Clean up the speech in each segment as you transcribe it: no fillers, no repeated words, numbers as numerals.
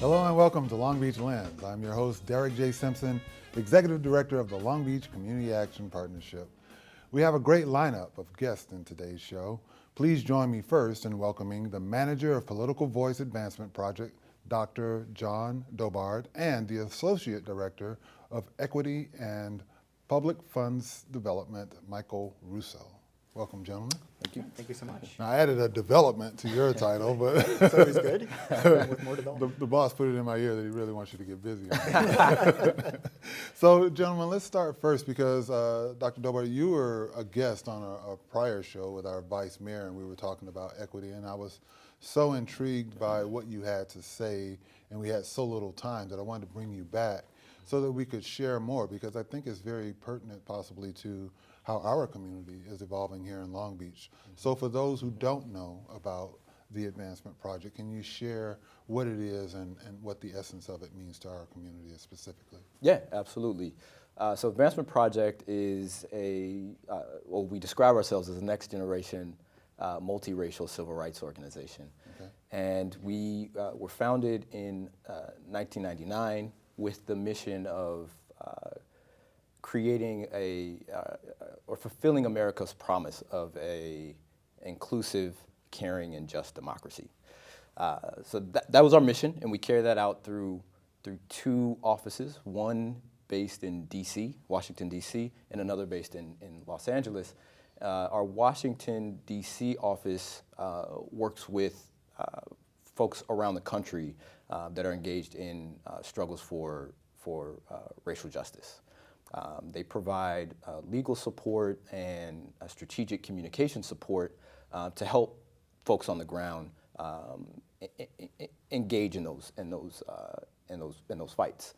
Hello and welcome to Long Beach Lens. I'm your host, Derek J. Simpson, Executive Director of the Long Beach Community Action Partnership. We have a great lineup of guests in today's show. Please join me first in welcoming the Manager of Political Voice Advancement Project, Dr. John Dobard, and the Associate Director of Equity and Public Funds Development, Michael Russo. Welcome, gentlemen. Thank you. Thank you so much. Now, I added a development to your title, but It's always good with more development. the boss put it in my ear that he really wants you to get busy. So, gentlemen, let's start first because Dr. Dobard, you were a guest on a prior show with our Vice Mayor, and we were talking about equity, and I was so intrigued by what you had to say, and we had so little time that I wanted to bring you back so that we could share more, because I think it's very pertinent possibly to how our community is evolving here in Long Beach. So for those who don't know about the Advancement Project, can you share what it is and what the essence of it means to our community specifically? Yeah, absolutely. So Advancement Project is we describe ourselves as a next generation multiracial civil rights organization. Okay. And we were founded in 1999 with the mission of creating or fulfilling America's promise of a inclusive, caring, and just democracy. So that was our mission, and we carry that out through two offices, one based in DC, Washington, DC, and another based in Los Angeles. Our Washington, DC office works with folks around the country that are engaged in struggles for racial justice. They provide legal support and strategic communication support to help folks on the ground engage in those fights.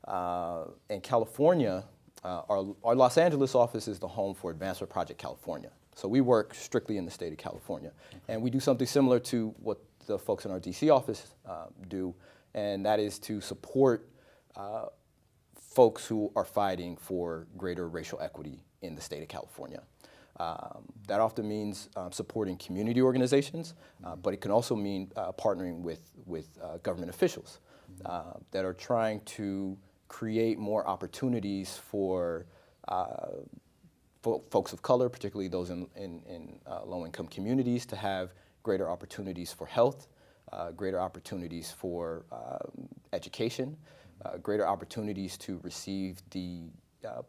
Mm-hmm. In California, our Los Angeles office is the home for Advancement Project California. So we work strictly in the state of California, and we do something similar to what the folks in our DC office do, and that is to support folks who are fighting for greater racial equity in the state of California. That often means supporting community organizations, but it can also mean partnering with government officials that are trying to create more opportunities for folks of color, particularly those in low-income communities, to have greater opportunities for health, greater opportunities for education, greater opportunities to receive the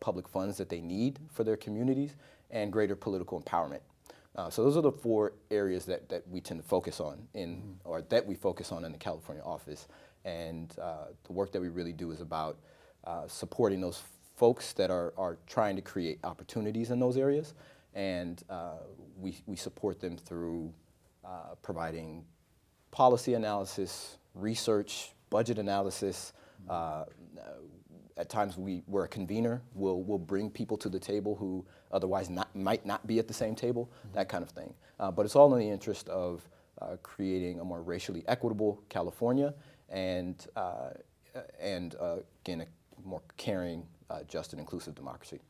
public funds that they need for their communities, and greater political empowerment. So those are the four areas that we tend to focus on or that we focus on in the California office. And the work that we really do is about supporting those folks that are trying to create opportunities in those areas. And we support them through providing policy analysis, research, budget analysis. At times we're a convener. We'll bring people to the table who otherwise might not be at the same table, that kind of thing. But it's all in the interest of creating a more racially equitable California and again, a more caring, just and inclusive democracy.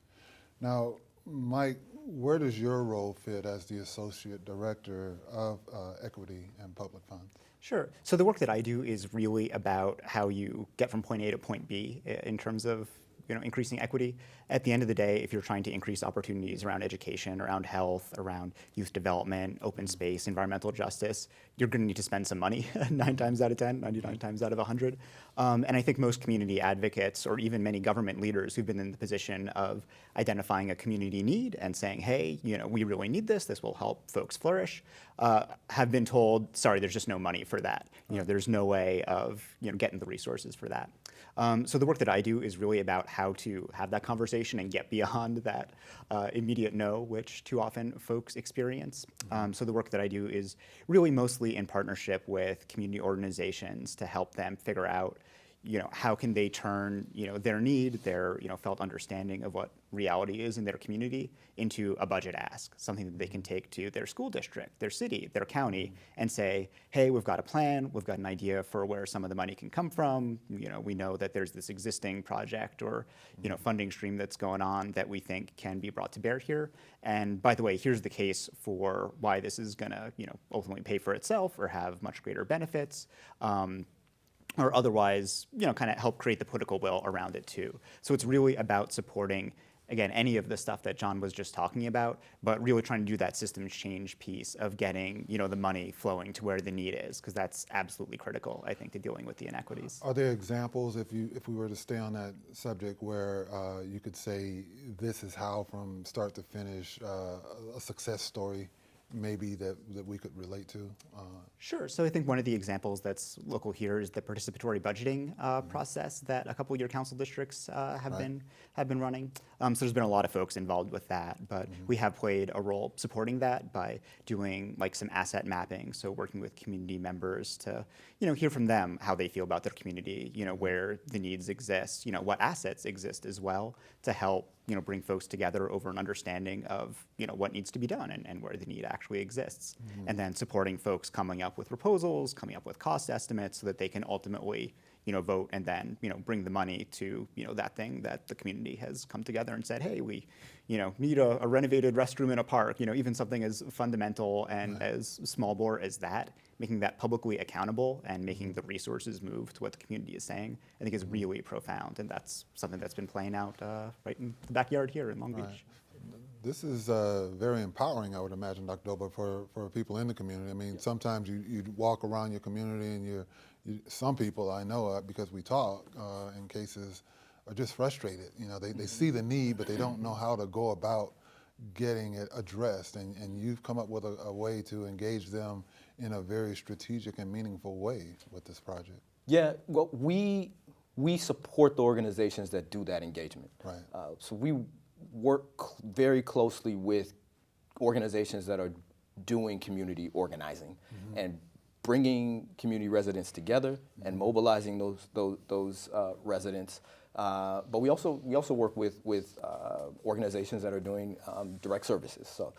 Now, Mike, where does your role fit as the Associate Director of Equity and Public Funds? Sure. So the work that I do is really about how you get from point A to point B in terms of increasing equity. At the end of the day, if you're trying to increase opportunities around education, around health, around youth development, open space, environmental justice, you're going to need to spend some money 9 times out of 10, 99 times out of 100. And I think most community advocates, or even many government leaders who've been in the position of identifying a community need and saying, hey, we really need this will help folks flourish, have been told, sorry, there's just no money for that. There's no way of getting the resources for that. So the work that I do is really about how to have that conversation and get beyond that immediate no, which too often folks experience. So the work that I do is really mostly in partnership with community organizations to help them figure out how can they turn, their need, their, felt understanding of what reality is in their community into a budget ask, something that they can take to their school district, their city, their county, and say, hey, we've got a plan, we've got an idea for where some of the money can come from. We know that there's this existing project or, funding stream that's going on that we think can be brought to bear here. And by the way, here's the case for why this is gonna, ultimately pay for itself or have much greater benefits. or otherwise, kind of help create the political will around it too. So it's really about supporting, again, any of the stuff that John was just talking about, but really trying to do that systems change piece of getting, the money flowing to where the need is, because that's absolutely critical, I think, to dealing with the inequities. Are there examples, if we were to stay on that subject, where you could say this is how, from start to finish, a success story maybe that we could relate to? Sure. So I think one of the examples that's local here is the participatory budgeting process that a couple of your council districts have been running. So there's been a lot of folks involved with that, but we have played a role supporting that by doing like some asset mapping. So working with community members to hear from them how they feel about their community, where the needs exist, what assets exist as well, to help bring folks together over an understanding of what needs to be done and where the need actually exists, and then supporting folks coming up with proposals, coming up with cost estimates, so that they can ultimately vote and then bring the money to that thing that the community has come together and said, hey, we need a renovated restroom in a park. Even something as fundamental and as small bore as that, making that publicly accountable and making the resources move to what the community is saying, I think is really profound, and that's something that's been playing out right in the backyard here in Long Beach. This is very empowering, I would imagine, Dr. Dobard, for people in the community. I mean, sometimes you walk around your community and some people I know, because we talk in cases, are just frustrated. They see the need, but they don't know how to go about getting it addressed. And you've come up with a way to engage them in a very strategic and meaningful way with this project. Yeah, well, we support the organizations that do that engagement. Right. So we work very closely with organizations that are doing community organizing and bringing community residents together and mobilizing those residents. But we also work with organizations that are doing direct services. So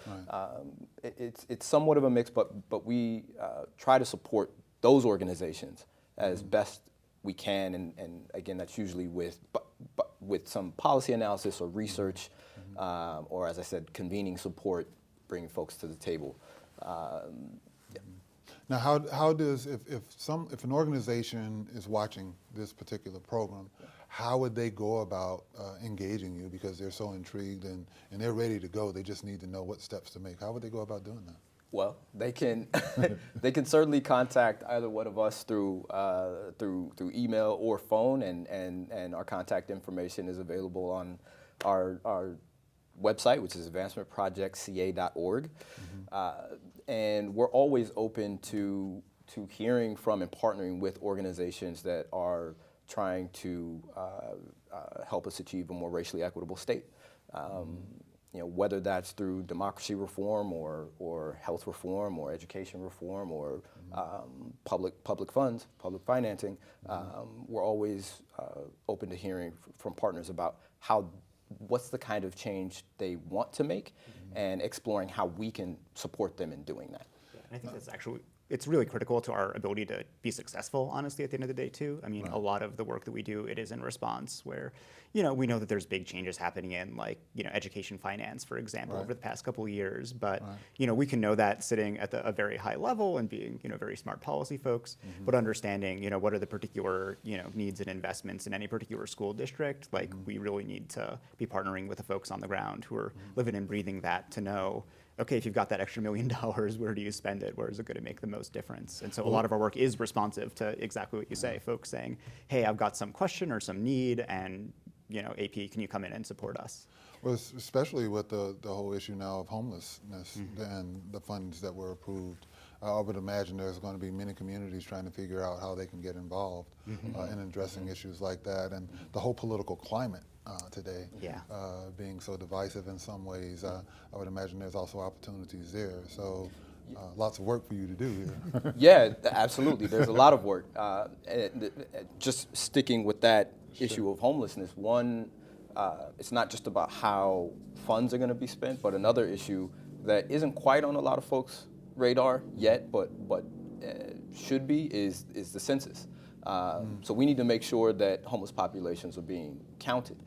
it's somewhat of a mix, but we try to support those organizations as best we can, and again, that's usually with some policy analysis or research, or, as I said, convening support, bringing folks to the table. Now, how does, if an organization is watching this particular program, how would they go about engaging you, because they're so intrigued and they're ready to go? They just need to know what steps to make. How would they go about doing that? Well, they can they can certainly contact either one of us through email or phone, and our contact information is available on our website, which is advancementprojectca.org. And we're always open to hearing from and partnering with organizations that are trying to help us achieve a more racially equitable state. Whether that's through democracy reform or health reform or education reform or public funds, public financing, we're always open to hearing from partners about what's the kind of change they want to make, and exploring how we can support them in doing that. Yeah, and I think that's actually, it's really critical to our ability to be successful, honestly, at the end of the day, too. I mean, a lot of the work that we do, it is in response where, we know that there's big changes happening in, like, education finance, for example, over the past couple of years. But, we can know that sitting at a very high level and being, very smart policy folks, but understanding, what are the particular, needs and investments in any particular school district. Like, we really need to be partnering with the folks on the ground who are living and breathing that to know, okay, if you've got that extra $1 million, where do you spend it? Where is it going to make the most difference? And so a lot of our work is responsive to exactly what you say, folks saying, hey, I've got some question or some need, and AP, can you come in and support us? Well, especially with the whole issue now of homelessness and the funds that were approved. I would imagine there's going to be many communities trying to figure out how they can get involved in addressing issues like that, and the whole political climate today being so divisive in some ways. I would imagine there's also opportunities there. So lots of work for you to do here. Yeah, absolutely. There's a lot of work. Just sticking with that issue of homelessness, one, it's not just about how funds are going to be spent, but another issue that isn't quite on a lot of folks' radar yet, but should be, is the census. So we need to make sure that homeless populations are being counted,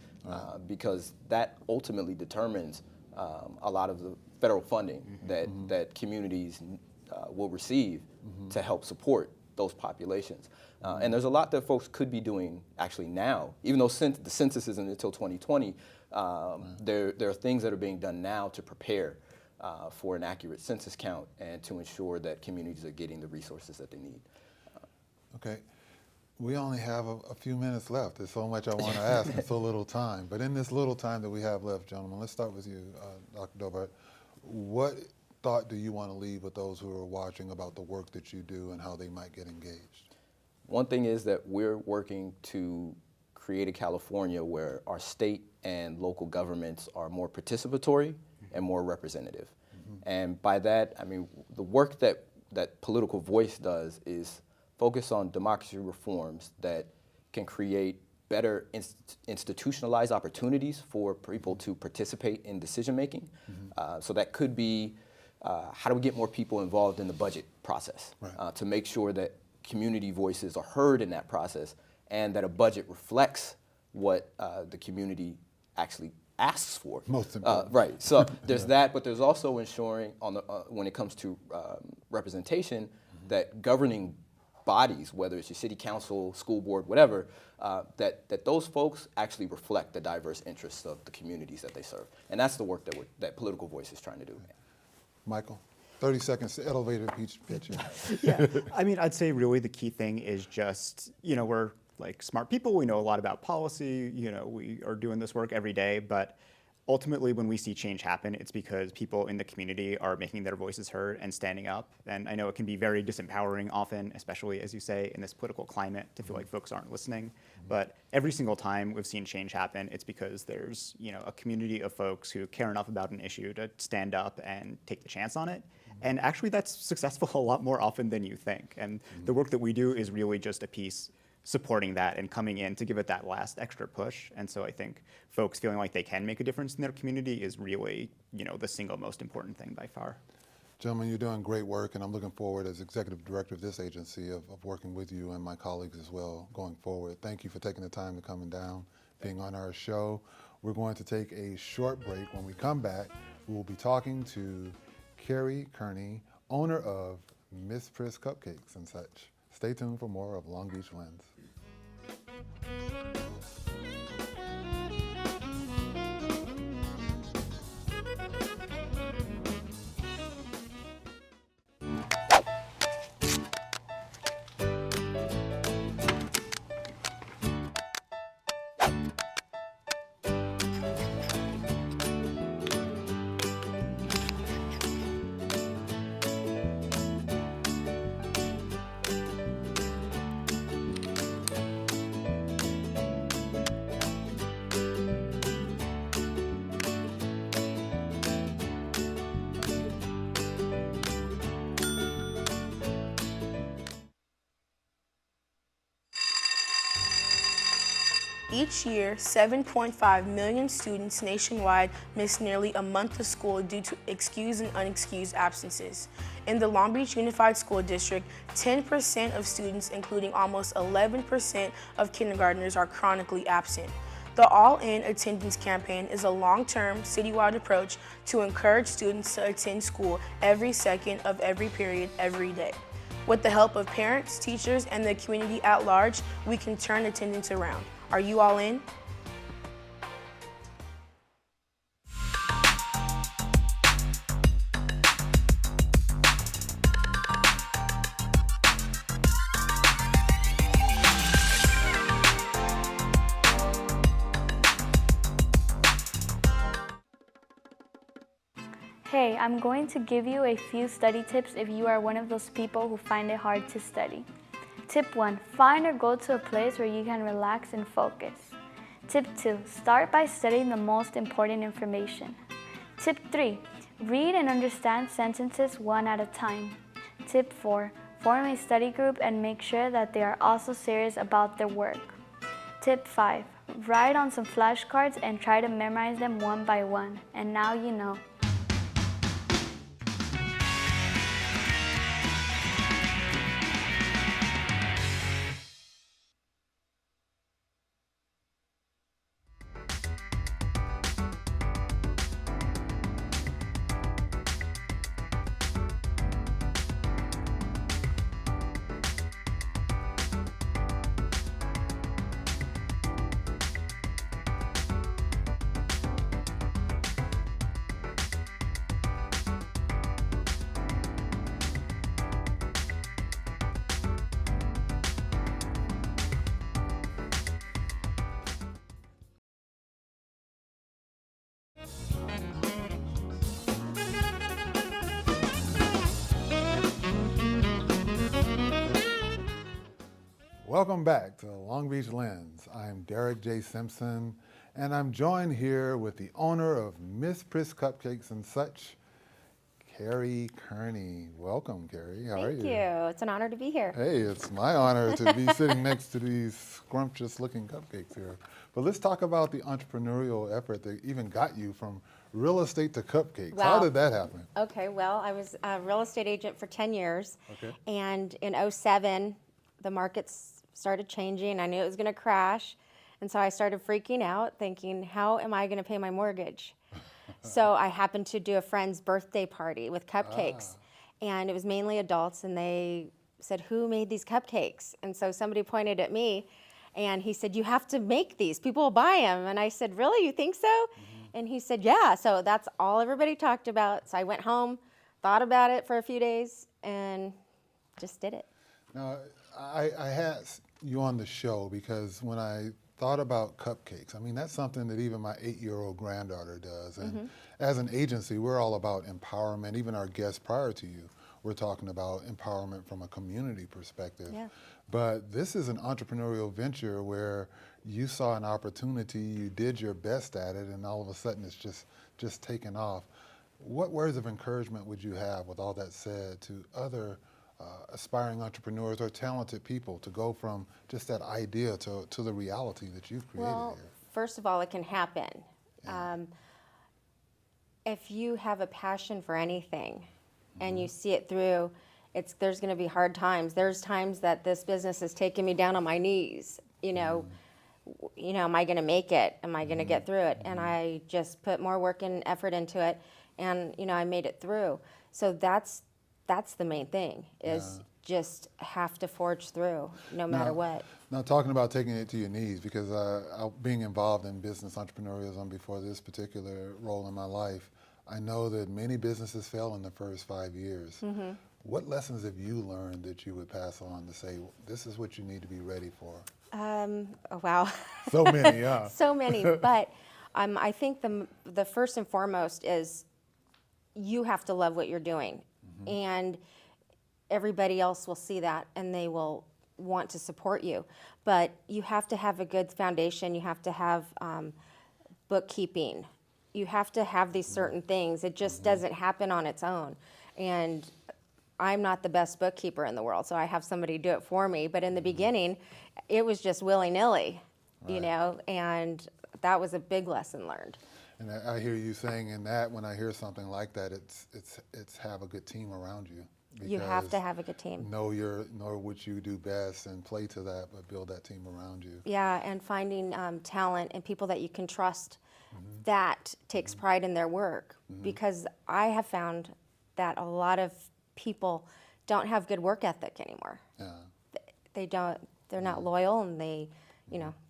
because that ultimately determines a lot of the federal funding that communities will receive to help support those populations. And there's a lot that folks could be doing actually now, even though the census isn't until 2020. There are things that are being done now to prepare for an accurate census count and to ensure that communities are getting the resources that they need. Okay. We only have a few minutes left. There's so much I want to ask and so little time. But in this little time that we have left, gentlemen, let's start with you, Dr. Dobard. What thought do you want to leave with those who are watching about the work that you do and how they might get engaged? One thing is that we're working to create a California where our state and local governments are more participatory and more representative. And by that, I mean, the work that Political Voice does is focus on democracy reforms that can create better institutionalized opportunities for people to participate in decision making. So that could be how do we get more people involved in the budget process, right, to make sure that community voices are heard in that process and that a budget reflects what the community actually asks for. Most important. Right. So there's that, but there's also ensuring on the when it comes to representation that governing bodies, whether it's your city council, school board, whatever, that those folks actually reflect the diverse interests of the communities that they serve. And that's the work that Political Voice is trying to do. Michael, 30 seconds, elevator pitch. Yeah, I mean, I'd say really the key thing is just, we're like smart people, we know a lot about policy, we are doing this work every day, but ultimately when we see change happen, it's because people in the community are making their voices heard and standing up. And I know it can be very disempowering often, especially as you say, in this political climate, to feel like folks aren't listening. But every single time we've seen change happen, it's because there's a community of folks who care enough about an issue to stand up and take the chance on it. And actually that's successful a lot more often than you think. And the work that we do is really just a piece supporting that and coming in to give it that last extra push. And so I think folks feeling like they can make a difference in their community is really, the single most important thing by far. Gentlemen, you're doing great work, and I'm looking forward as executive director of this agency of working with you and my colleagues as well going forward. Thank you for taking the time to come down, being on our show. We're going to take a short break. When we come back, we will be talking to Kearney, owner of Miss Priss Cupcakes and such. Stay tuned for more of Long Beach Lens. Each year, 7.5 million students nationwide miss nearly a month of school due to excused and unexcused absences. In the Long Beach Unified School District, 10% of students, including almost 11% of kindergartners, are chronically absent. The All-In Attendance Campaign is a long-term, citywide approach to encourage students to attend school every second of every period, every day. With the help of parents, teachers, and the community at large, we can turn attendance around. Are you all in? Hey, I'm going to give you a few study tips if you are one of those people who find it hard to study. Tip 1, find or go to a place where you can relax and focus. Tip 2, start by studying the most important information. Tip 3, read and understand sentences one at a time. Tip 4, form a study group and make sure that they are also serious about their work. Tip 5, write on some flashcards and try to memorize them one by one. And now you know. Welcome back to Long Beach Lens. I'm Derek J. Simpson, and I'm joined here with the owner of Miss Priss Cupcakes and Such, Karie Kearney. Welcome, Karie. How are you? Thank you. It's an honor to be here. Hey, it's my honor to be sitting next to these scrumptious-looking cupcakes here. But let's talk about the entrepreneurial effort that even got you from real estate to cupcakes. How Wow. did that happen? Okay, well, I was a real estate agent for 10 years. Okay. And in '07, the markets started changing. I knew it was going to crash. And so I started freaking out, thinking, how am I going to pay my mortgage? So I happened to do a friend's birthday party with cupcakes. And it was mainly adults, and they said, who made these cupcakes? And so somebody pointed at me, and he said, you have to make these. People will buy them. And I said, really, you think so? And he said, yeah. So that's all everybody talked about. So I went home, thought about it for a few days, and just did it. Now, I had you on the show because when I thought about cupcakes, I mean, that's something that even my 8-year-old granddaughter does. And as an agency, we're all about empowerment. Even our guests prior to you, we're talking about empowerment from a community perspective. Yeah. But this is an entrepreneurial venture where you saw an opportunity, you did your best at it, and all of a sudden it's just taken off. What words of encouragement would you have, with all that said, to other aspiring entrepreneurs or talented people to go from just that idea to the reality that you've created Well, here? first of all, it can happen. If you have a passion for anything and you see it through, there's going to be hard times. There's times that this business has taken me down on my knees. You know, am I going to make it? Am I going to get through it? And I just put more work and effort into it, and I made it through. So that's the main thing, is just have to forge through no matter what. Now, talking about taking it to your knees, because being involved in business entrepreneurialism before this particular role in my life, I know that many businesses fail in the first 5 years. What lessons have you learned that you would pass on to say, this is what you need to be ready for? Oh, wow. So many, yeah. So many, but I think the first and foremost is you have to love what you're doing, and everybody else will see that and they will want to support you. But you have to have a good foundation. You have to have bookkeeping. You have to have these certain things. It just doesn't happen on its own. And I'm not the best bookkeeper in the world, so I have somebody do it for me. But in the beginning, it was just willy-nilly, and that was a big lesson learned. And I hear you saying in that, when I hear something like that, it's have a good team around you. You have to have a good team. Know what you do best and play to that, but build that team around you. Yeah, and finding talent and people that you can trust that takes pride in their work. Because I have found that a lot of people don't have good work ethic anymore. Yeah. They don't. They're not loyal, and they,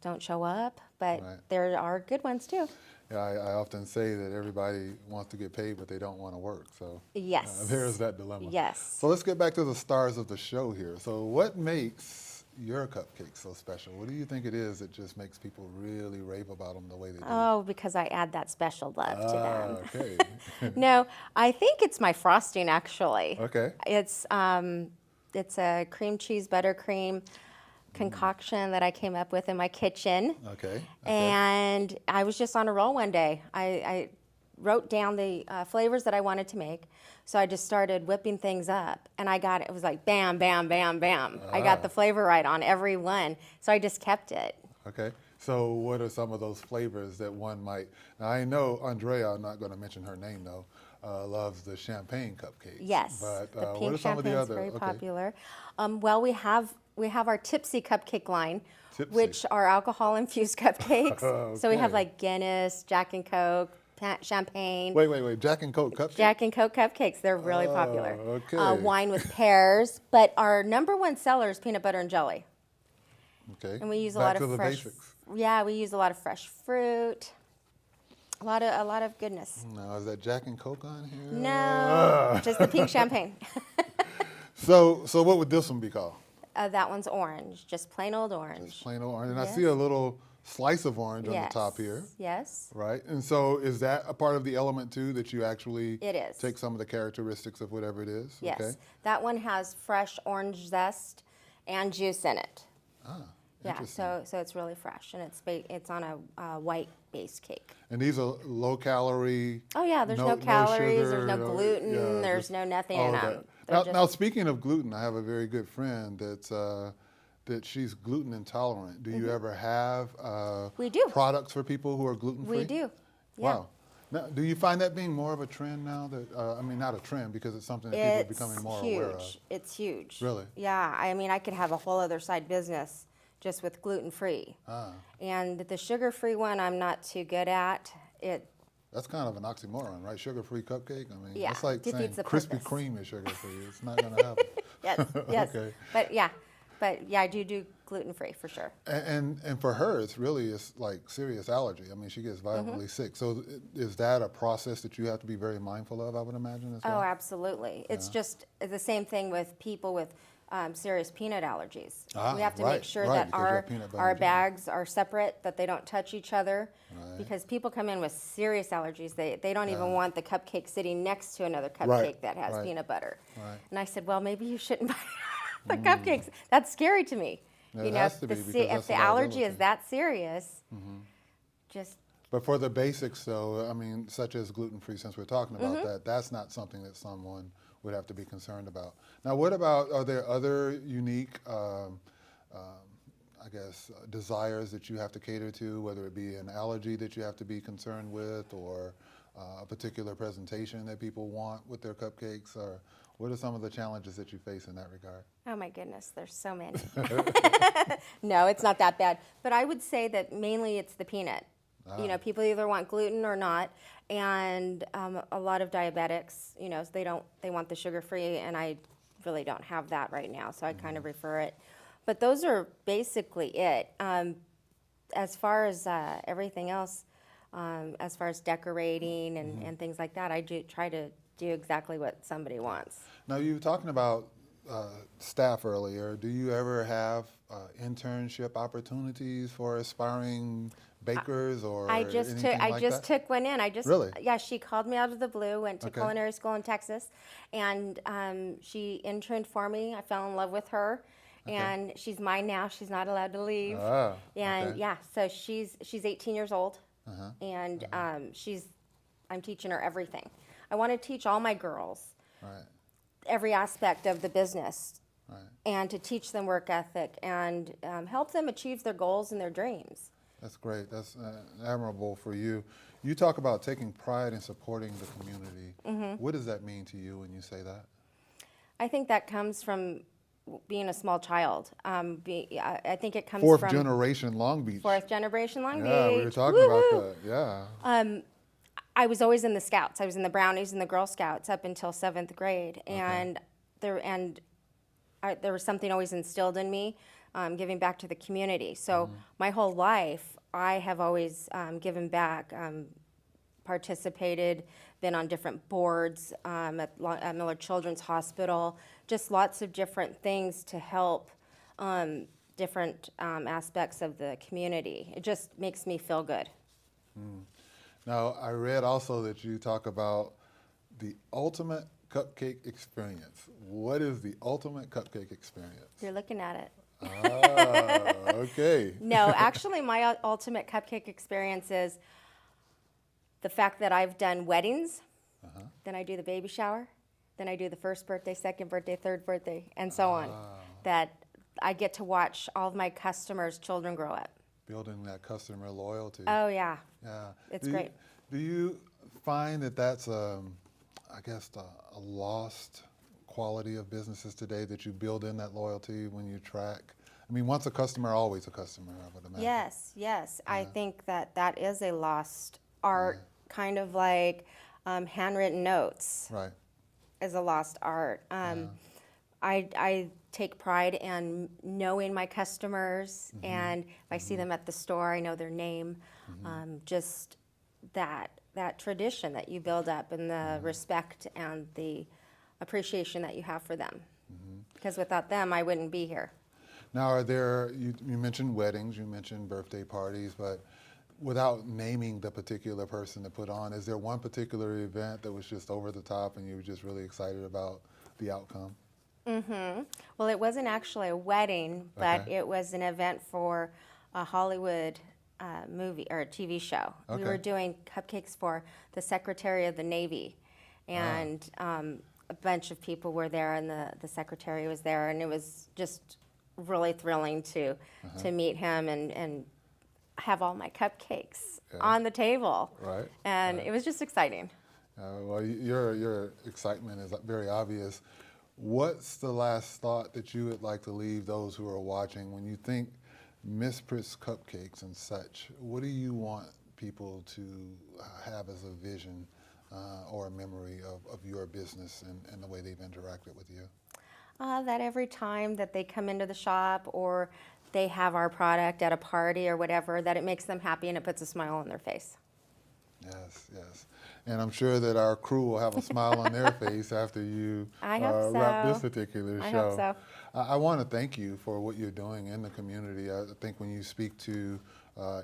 don't show up. But there are good ones too. Yeah, I often say that everybody wants to get paid, but they don't want to work. So Yes. There's that dilemma. Yes. So let's get back to the stars of the show here. So what makes your cupcakes so special? What do you think it is that just makes people really rave about them the way they do? Oh, because I add that special love to them. Okay. No, I think it's my frosting, actually. Okay. It's a cream cheese buttercream concoction that I came up with in my kitchen. Okay. And I was just on a roll one day. I wrote down the flavors that I wanted to make. So I just started whipping things up, and it was like bam, bam, bam, bam. I got the flavor right on every one. So I just kept it. Okay. So what are some of those flavors that one might, now I know Andrea, I'm not going to mention her name though, loves the champagne cupcakes. Yes, But the what pink are some of the champagne is other? very Okay. popular. Well, we have our Tipsy cupcake line, Tipsy. which are alcohol-infused cupcakes. So we have Okay. like Guinness, Jack and Coke, champagne. Wait. Jack and Coke cupcakes? Jack and Coke cupcakes, they're really popular. okay. Wine with pears, but our number one seller is peanut butter and jelly. Okay. And we use a Back lot to of the fresh. basics. Yeah, we use a lot of fresh fruit. A lot of goodness. Now, is that Jack and Coke on here? No, just the pink champagne. So what would this one be called? That one's orange, just plain old orange. Just plain old orange. And I Yes. see a little slice of orange on the Yes. top here. Yes. Right? And so is that a part of the element too, that you actually It is. take some of the characteristics of whatever it is? Yes. Okay. That one has fresh orange zest and juice in it. Yeah, Interesting. so it's really fresh, and it's on a white base cake. And these are low calorie. Oh yeah, there's no calories, sugar, there's no gluten, yeah, there's just no nothing all in of them. that. Now, speaking of gluten, I have a very good friend that she's gluten intolerant. Do you ever have We do. products for people who are gluten free? We do. Yeah. Wow. Now, do you find that being more of a trend now? That I mean, not a trend because it's something that people are becoming more aware of. It's huge. Really? Yeah, I mean, I could have a whole other side business just with gluten-free. And the sugar-free one, I'm not too good at. That's kind of an oxymoron, right? Sugar-free cupcake? I mean, Yeah, that's like saying defeats the Krispy purpose. Kreme is sugar-free. It's not going to happen. Yes, yes. Okay. But yeah, I do gluten-free for sure. And for her, it's like serious allergy. I mean, she gets violently sick. So is that a process that you have to be very mindful of, I would imagine, as well? Oh, absolutely. It's just the same thing with people with serious peanut allergies. We have to make sure that because you have peanut butter our and jelly. bags are separate, that they don't touch each other. Because people come in with serious allergies. They don't even want the cupcake sitting next to another cupcake that has peanut butter. Right. And I said, well, maybe you shouldn't buy the cupcakes. That's scary to me. It You know, has to be, because that's if the a allergy liability. is that serious, just But for the basics, though, I mean, such as gluten-free, since we're talking about Mm-hmm. that, that's not something that someone would have to be concerned about. Now, what about, are there other unique, I guess, desires that you have to cater to, whether it be an allergy that you have to be concerned with, or a particular presentation that people want with their cupcakes, or what are some of the challenges that you face in that regard? oh my goodness, there's so many. No, it's not that bad. But I would say that mainly it's the peanut. You know, people either want gluten or not, and a lot of diabetics, you know, they want the sugar-free, and I really don't have that right now, so I kind of refer it. But those are basically it. As far as everything else, as far as decorating and things like that, I do try to do exactly what somebody wants. Now, you were talking about staff earlier. Do you ever have internship opportunities for aspiring bakers or I just anything took I like just that? took one in. Really? Yeah, she called me out of the blue, went to Okay. culinary school in Texas, and she interned for me. I fell in love with her, and she's mine now. She's not allowed to leave. Ah, And okay. yeah, so she's 18 years old, and I'm teaching her everything. I want to teach all my girls Right, every aspect of the business, right. and to teach them work ethic and help them achieve their goals and their dreams. That's great. That's admirable for you. You talk about taking pride in supporting the community. Mm-hmm. What does that mean to you when you say that? I think that comes from being a small child. I think it comes Fourth from generation Long Beach. fourth generation Long Beach. Yeah, we were talking about Woo-hoo! that. Yeah. I was always in the Scouts. I was in the Brownies and the Girl Scouts up until 7th grade, and there was something always instilled in me, giving back to the community. So my whole life, I have always given back, participated, been on different boards at Miller Children's Hospital, just lots of different things to help different aspects of the community. It just makes me feel good. Now, I read also that you talk about the ultimate cupcake experience. What is the ultimate cupcake experience? You're looking at it. Ah, okay. No, actually, my ultimate cupcake experience is the fact that I've done weddings, then I do the baby shower, then I do the first birthday, second birthday, third birthday, and so on. That I get to watch all of my customers' children grow up. Building that customer loyalty. Oh, yeah. Yeah. It's Do you- great. Do you find that that's, I guess, a lost quality of businesses today, that you build in that loyalty when you track? I mean, once a customer, always a customer, I would imagine. Yes, yes. I think that is a lost art, kind of like handwritten notes Right. is a lost art. I take pride in knowing my customers, and if I see them at the store, I know their name. Just that tradition that you build up, and the respect and the appreciation that you have for them. Because without them, I wouldn't be here. Now, are there, you mentioned weddings, you mentioned birthday parties, but without naming the particular person to put on, is there one particular event that was just over the top and you were just really excited about the outcome? Well, it wasn't actually a wedding, but Okay. it was an event for a Hollywood movie or a TV show. We Okay. were doing cupcakes for the Secretary of the Navy, and a bunch of people were there, and the Secretary was there, and it was just really thrilling to meet him and have all my cupcakes on the table. Right, And right. it was just exciting. Well, your excitement is very obvious. What's the last thought that you would like to leave those who are watching when you think Miss Pritt's Cupcakes and such? What do you want people to have as a vision or a memory of your business and the way they've interacted with you? That every time that they come into the shop or they have our product at a party or whatever, that it makes them happy and it puts a smile on their face. Yes, yes. And I'm sure that our crew will have a smile on their face after you I hope wrap so. this particular I show. hope so. I want to thank you for what you're doing in the community. I think when you speak to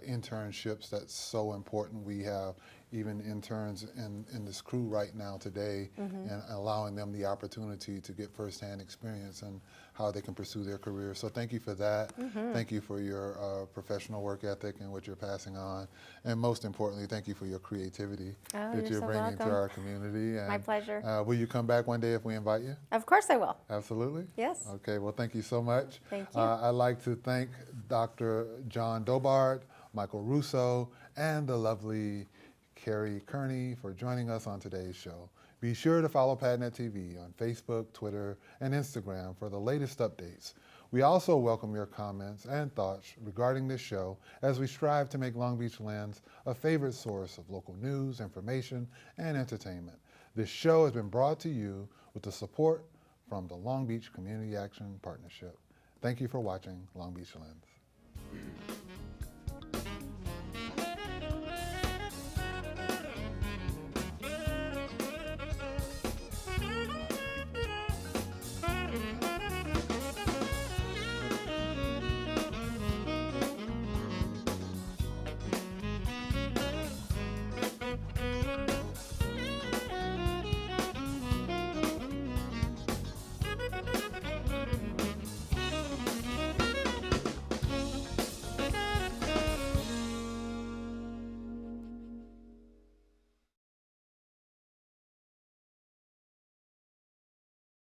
internships, that's so important. We have even interns in this crew right now today, and allowing them the opportunity to get firsthand experience and how they can pursue their career. So thank you for that. Thank you for your professional work ethic and what you're passing on. And most importantly, thank you for your creativity Oh, that you're you're so bringing to welcome. our community. And, My pleasure. will you come back one day if we invite you? Of course I will. Absolutely. Yes. Okay, well, thank you so much. Thank you. I'd like to thank Dr. John Dobard, Michael Russo, and the lovely Kearney for joining us on today's show. Be sure to follow PadNet TV on Facebook, Twitter, and Instagram for the latest updates. We also welcome your comments and thoughts regarding this show as we strive to make Long Beach Lens a favorite source of local news, information, and entertainment. This show has been brought to you with the support from the Long Beach Community Action Partnership. Thank you for watching Long Beach Lens.